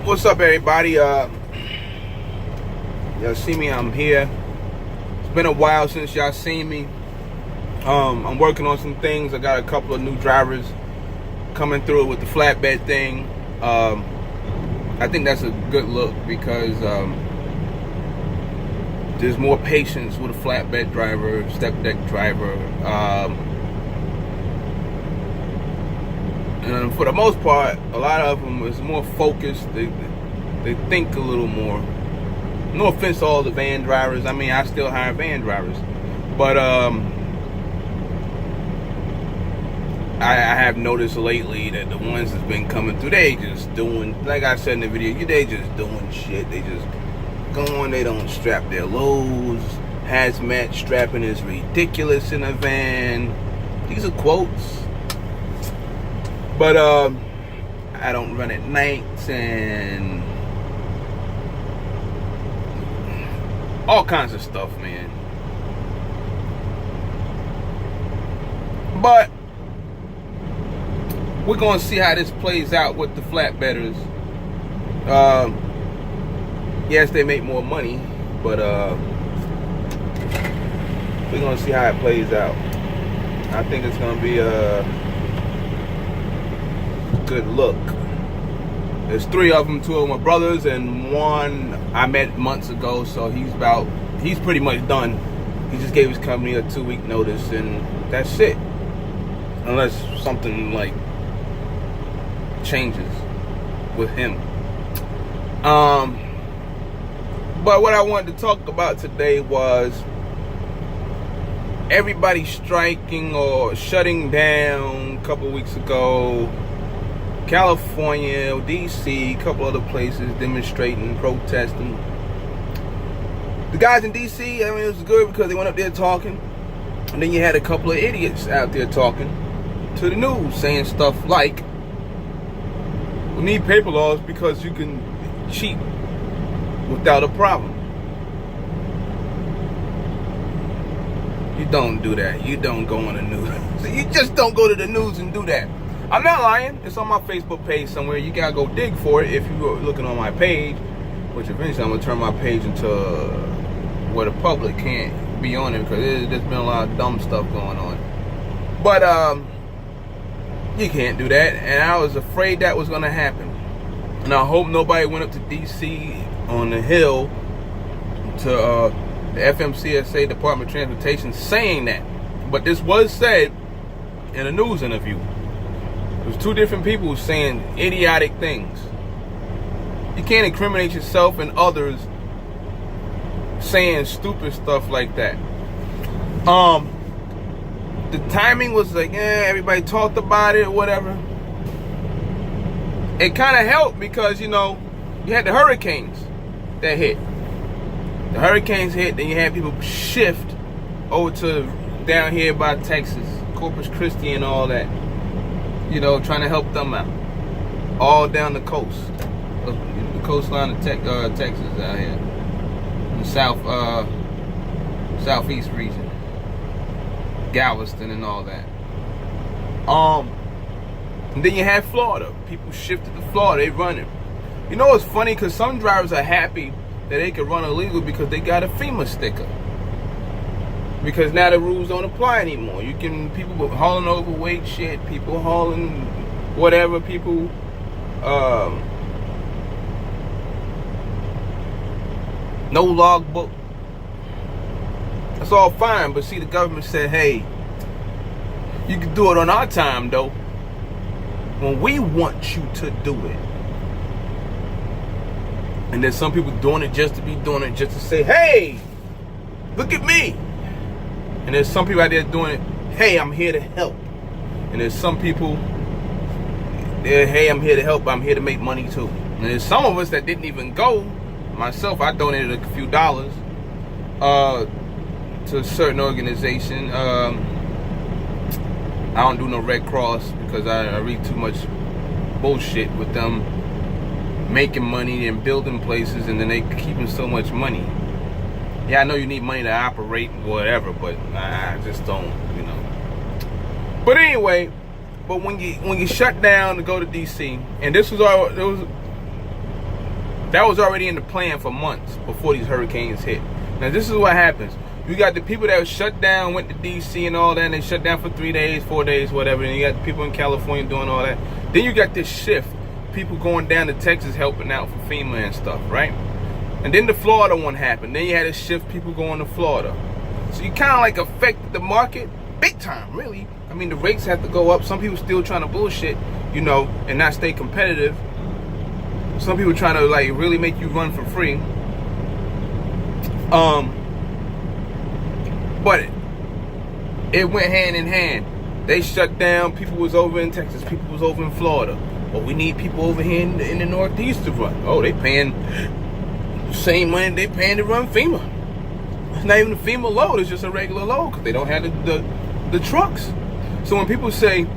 What's up, everybody? Y'all see me? I'm here. It's been a while since y'all seen me. I'm working on some things. I got a couple of new drivers coming through with the flatbed thing. I think that's a good look because there's more patience with a flatbed driver, step deck driver. And for the most part, a lot of them is more focused. They think a little more. No offense to all the van drivers. I mean, I still hire van drivers, but I have noticed lately that the ones that's been coming through, they just doing, like I said in the video, they just doing shit. They just going. They don't strap their loads. Hazmat strapping is ridiculous in a van. These are quotes. But I don't run at nights and all kinds of stuff, man. But we're gonna see how this plays out with the flatbedders. Yes, they make more money, but we're gonna see how it plays out. I think it's gonna be a good look. There's 3 of them. 2 of them are brothers, and 1 I met months ago, so he's pretty much done. He just gave his company a 2-week notice, and that's it, unless something like changes with him. But what I wanted to talk about today was everybody striking or shutting down a couple weeks ago. California, DC, a couple other places demonstrating, protesting. The guys in DC, I mean, it was good because they went up there talking. And then you had a couple of idiots out there talking to the news, saying stuff like, we need paper laws because you can cheat without a problem. You don't do that. You don't go on the news. You just don't go to the news and do that. I'm not lying. It's on my Facebook page somewhere. You gotta go dig for it if you were looking on my page, which eventually I'm gonna turn my page into where the public can't be on it because there's been a lot of dumb stuff going on. But you can't do that, and I was afraid that was gonna happen. And I hope nobody went up to DC on the Hill to the FMCSA, Department of Transportation, saying that. But this was said in a news interview. There's 2 different people saying idiotic things. You can't incriminate yourself and others saying stupid stuff like that. The timing was like, everybody talked about it or whatever. It kind of helped because, you had the hurricanes that hit. The hurricanes hit, then you had people shift over to down here by Texas, Corpus Christi and all that. Trying to help them out. All down the coast. The coastline of Texas out here. The southeast region. Galveston and all that. And then you had Florida. People shifted to Florida. They running. It's funny because some drivers are happy that they can run illegal because they got a FEMA sticker. Because now the rules don't apply anymore. People hauling overweight shit, people hauling whatever, people no logbook. That's all fine, but see, the government said, hey, you can do it on our time though, when we want you to do it. And there's some people doing it just to be doing it, just to say, hey, look at me. And there's some people out there doing it, hey, I'm here to help. And there's some people, hey, I'm here to help, I'm here to make money too. And there's some of us that didn't even go. Myself, I donated a few dollars to a certain organization. I don't do no Red Cross because I read too much bullshit with them making money and building places, and then they keeping so much money. Yeah, I know you need money to operate whatever, but I just don't, But anyway, when you shut down to go to DC, and this was all, That was already in the plan for months before these hurricanes hit. Now this is what happens. You got the people that shut down, went to DC and all that, and they shut down for 3 days, 4 days, whatever, and you got the people in California doing all that. Then you got this shift. People going down to Texas helping out for FEMA and stuff, right? And then the Florida one happened. Then you had a shift, people going to Florida. So you kind of like affected the market big time, really. I mean, the rates have to go up. Some people still trying to bullshit, you know, and not stay competitive. Some people trying to like really make you run for free. But it went hand in hand. They shut down. People was over in Texas. People was over in Florida. But we need people over here in the Northeast to run. Oh, they paying the same money they paying to run FEMA. It's not even a FEMA load. It's just a regular load because they don't have the trucks. So when people say,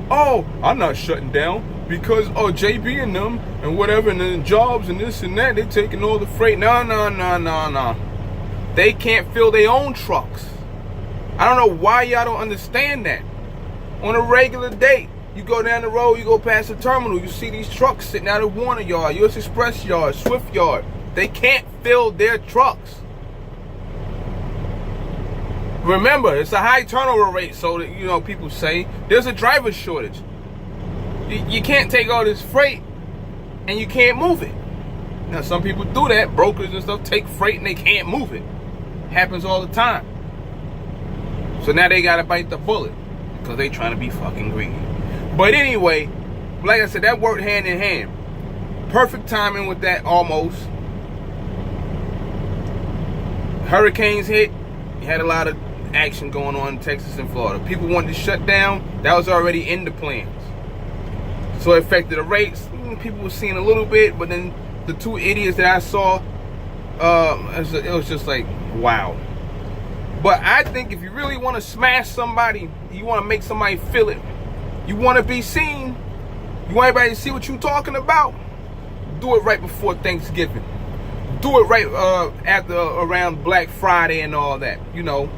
oh, I'm not shutting down because, oh, JB and them and whatever and the jobs and this and that, they taking all the freight. No. They can't fill their own trucks. I don't know why y'all don't understand that. On a regular day, you go down the road, you go past the terminal, you see these trucks sitting out of Warner Yard, US Express Yard, Swift Yard. They can't fill their trucks. Remember, it's a high turnover rate, so that, you know, people say there's a driver shortage. You can't take all this freight and you can't move it. Now, some people do that. Brokers and stuff take freight and they can't move it. Happens all the time. So now they gotta bite the bullet because they trying to be fucking greedy. But anyway, like I said, that worked hand in hand. Perfect timing with that almost. Hurricanes hit. You had a lot of action going on in Texas and Florida. People wanted to shut down. That was already in the plans. So it affected the rates. People were seeing a little bit, but then the two idiots that I saw, it was just like, wow. But I think if you really want to smash somebody, you want to make somebody feel it, you want to be seen, you want everybody to see what you're talking about, do it right before Thanksgiving. Do it right around Black Friday and all that, you know.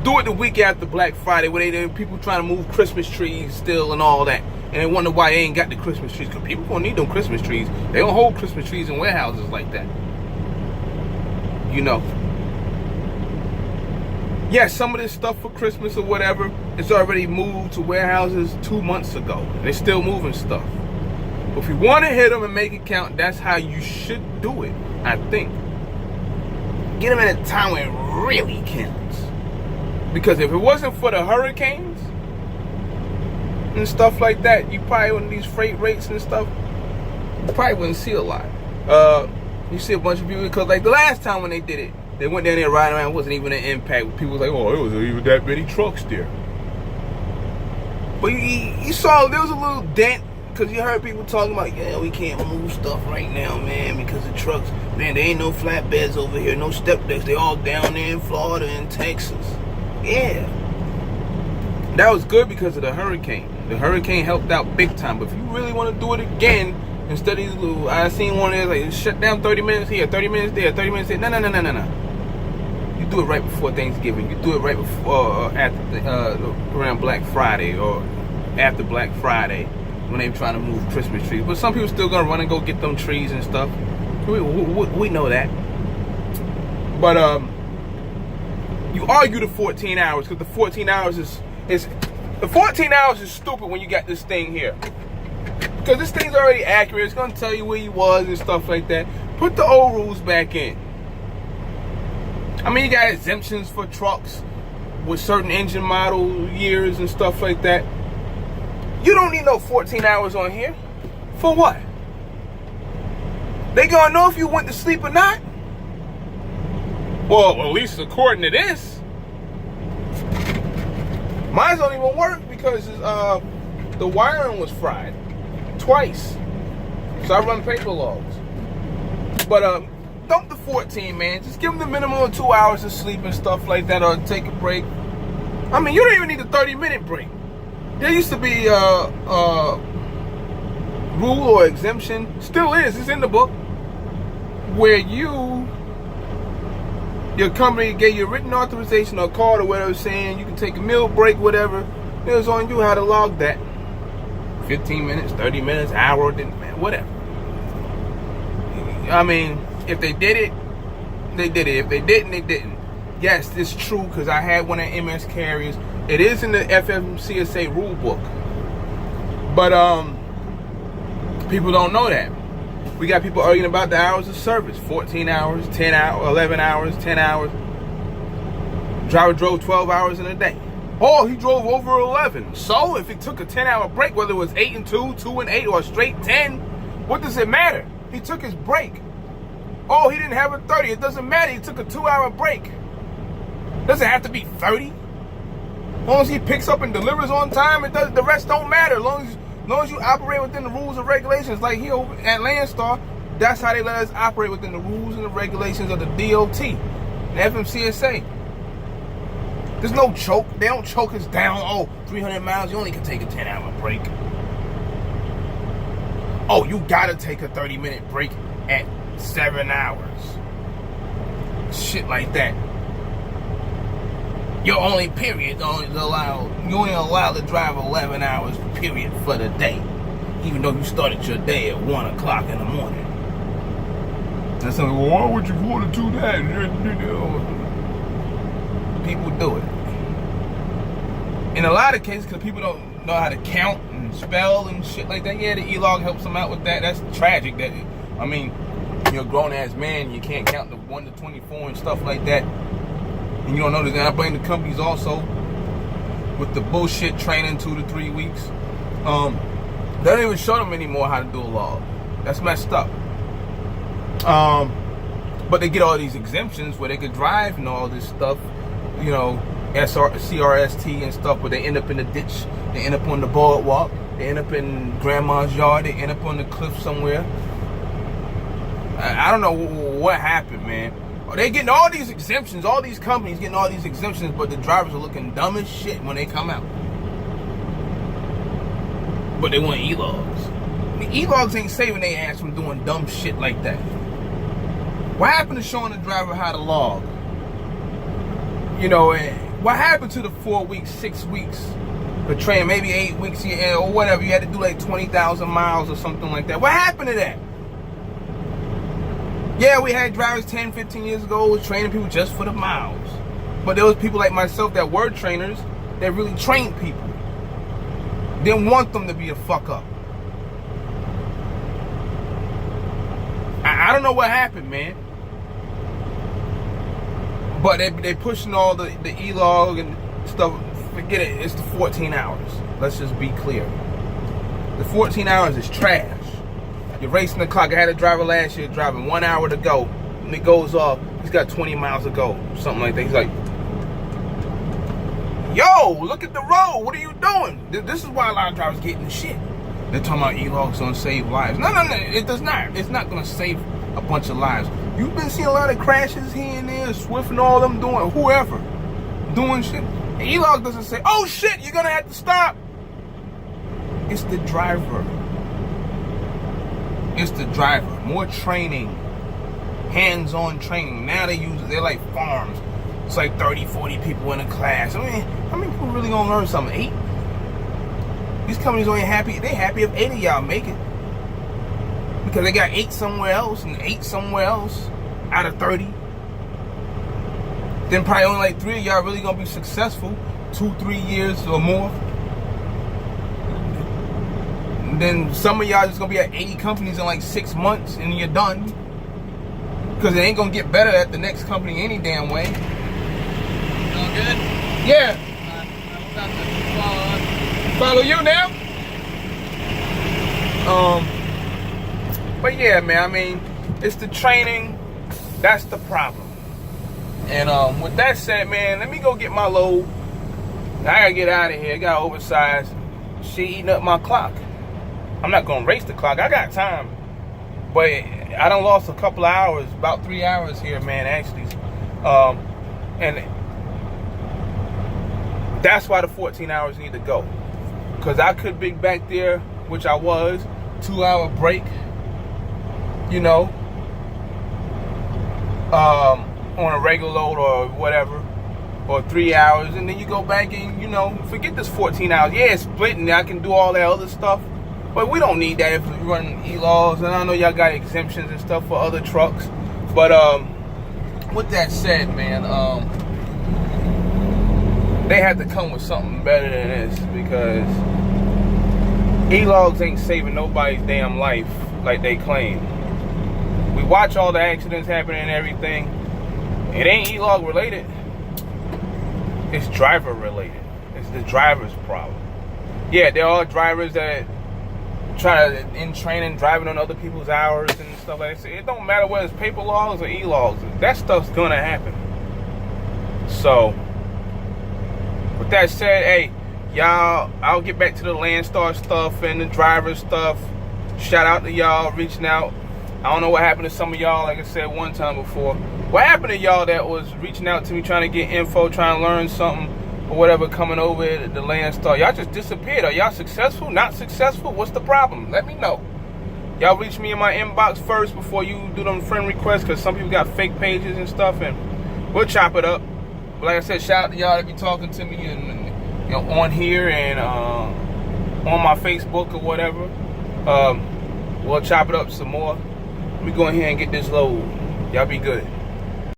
Do it the week after Black Friday where they people trying to move Christmas trees still and all that. And they wonder why they ain't got the Christmas trees. Because people gonna need them Christmas trees. They don't hold Christmas trees in warehouses like that. You know. Yeah, some of this stuff for Christmas or whatever, it's already moved to warehouses 2 months ago. They're still moving stuff. But if you want to hit them and make it count, that's how you should do it, I think. Get them at a time when it really counts. Because if it wasn't for the hurricanes and stuff like that, you probably wouldn't, these freight rates and stuff, you probably wouldn't see a lot. You see a bunch of people, because like the last time when they did it, they went down there riding around, it wasn't even an impact. People was like, oh, it wasn't even that many trucks there. But you saw there was a little dent, because you heard people talking about, yeah, we can't move stuff right now, man, because of trucks. Man, there ain't no flatbeds over here, no step decks. They all down there in Florida and Texas. Yeah. That was good because of the hurricane. The hurricane helped out big time. But if you really want to do it again, instead of these little, I seen one there like shut down 30 minutes here, 30 minutes there, 30 minutes there. No. You do it right before Thanksgiving. You do it right before around Black Friday or after Black Friday when they're trying to move Christmas trees. But some people still gonna run and go get them trees and stuff. We know that. But you argue the 14 hours because the 14 hours is the 14 hours is stupid when you got this thing here. Because this thing's already accurate. It's going to tell you where you was and stuff like that. Put the old rules back in. I mean, you got exemptions for trucks with certain engine model years and stuff like that. You don't need no 14 hours on here. For what? They going to know if you went to sleep or not? Well, at least according to this. Mine don't even work because the wiring was fried. Twice. So I run paper logs. But dump the 14, man. Just give them the minimum of 2 hours of sleep and stuff like that, or take a break. I mean, you don't even need a 30-minute break. There used to be a rule or exemption, still is, it's in the book, where your company gave you a written authorization or card or whatever saying you can take a meal break, whatever. It was on you how to log that. 15 minutes, 30 minutes, hour, whatever. I mean, if they did it, they did it. If they didn't, they didn't. Yes, it's true, because I had one of MS carriers. It is in the FMCSA rule book. But people don't know that. We got people arguing about the hours of service. 14 hours, 10 hours, 11 hours, 10 hours. Driver drove 12 hours in a day. Oh, he drove over 11. So if he took a 10-hour break, whether it was 8 and 2, 2 and 8, or straight 10, what does it matter? He took his break. Oh, he didn't have a 30. It doesn't matter. He took a 2-hour break. Doesn't have to be 30. As long as he picks up and delivers on time, the rest don't matter. As long as you operate within the rules and regulations, like here at Landstar, that's how they let us operate, within the rules and the regulations of the DOT, the FMCSA. There's no choke. They don't choke us down. Oh, 300 miles, you only can take a 10-hour break. Oh, you gotta take a 30-minute break at 7 hours. Shit like that. Your only period you only allowed to drive 11 hours period for the day, even though you started your day at 1 o'clock in the morning. That's like, well, why would you want to do that? People do it. In a lot of cases, because people don't know how to count and spell and shit like that. Yeah, the Elog helps them out with that. That's tragic. I mean, you're a grown-ass man, you can't count the 1 to 24 and stuff like that. And you don't know that. I blame the companies also with the bullshit training 2 to 3 weeks. They don't even show them anymore how to do a log. That's messed up. But they get all these exemptions where they could drive and all this stuff, you know, CRST and stuff, but they end up in the ditch, they end up on the boardwalk, they end up in grandma's yard, they end up on the cliff somewhere. I don't know what happened, man. They getting all these exemptions, all these companies getting all these exemptions, but the drivers are looking dumb as shit when they come out. But they want Elogs. The Elogs ain't saving their ass from doing dumb shit like that. What happened to showing the driver how to log? You know, what happened to the 4 weeks, 6 weeks for training, maybe 8 weeks or whatever? You had to do like 20,000 miles or something like that. What happened to that? Yeah, we had drivers 10, 15 years ago who was training people just for the miles. But there was people like myself that were trainers that really trained people. Didn't want them to be a fuck up. I don't know what happened, man. But they pushing all the E-log and stuff. Forget it. It's the 14 hours. Let's just be clear. The 14 hours is trash. You're racing the clock. I had a driver last year driving 1 hour to go. When it goes off, he's got 20 miles to go. Something like that. He's like, yo, look at the road. What are you doing? This is why a lot of drivers get in the shit. They're talking about E-logs gonna save lives. No, it does not. It's not gonna save a bunch of lives. You've been seeing a lot of crashes here and there, Swift and all them doing, whoever, doing shit. And E-log doesn't say, oh shit, you're gonna have to stop. It's the driver. It's the driver. More training. Hands-on training. Now they're like farms. It's like 30, 40 people in a class. I mean, how many people really gonna learn something? 8? These companies only happy, they happy if 8 of y'all make it. Because they got 8 somewhere else and 8 somewhere else out of 30. Then probably only like 3 of y'all really gonna be successful. 2-3 years or more. And then some of y'all just gonna be at 80 companies in like 6 months and you're done. Because it ain't gonna get better at the next company any damn way. All good? Yeah. I'm about to Follow you now? But yeah, man, I mean, it's the training. That's the problem. And with that said, man, let me go get my load. I gotta get out of here. I got oversized shit eating up my clock. I'm not gonna race the clock. I got time. But I done lost a couple of hours, about 3 hours here, man, actually. And that's why the 14 hours need to go. Because I could be back there, which I was, 2-hour break, you know, on a regular load or whatever, or 3 hours, and then you go back and, you know, forget this 14 hours. Yeah, it's splitting. I can do all that other stuff, But we don't need that if we run Elogs, and I know y'all got exemptions and stuff for other trucks. But with that said, man, they have to come with something better than this, because Elogs ain't saving nobody's damn life like they claim. We watch all the accidents happening and everything. It ain't Elog related. It's driver related. It's the driver's problem. Yeah, there are drivers that try to, in training, driving on other people's hours and stuff like that. It don't matter whether it's paper logs or e-logs. That stuff's gonna happen. So, with that said, hey, y'all, I'll get back to the Landstar stuff and the driver stuff. Shout out to y'all reaching out. I don't know what happened to some of y'all, like I said one time before. What happened to y'all that was reaching out to me trying to get info, trying to learn something or whatever, coming over the Landstar? Y'all just disappeared. Are y'all successful? Not successful? What's the problem? Let me know. Y'all reach me in my inbox first before you do them friend requests, because some people got fake pages and stuff, and we'll chop it up. But like I said, shout out to y'all that be talking to me and on here and on my Facebook or whatever. We'll chop it up some more. Let me go in here and get this load. Y'all be good.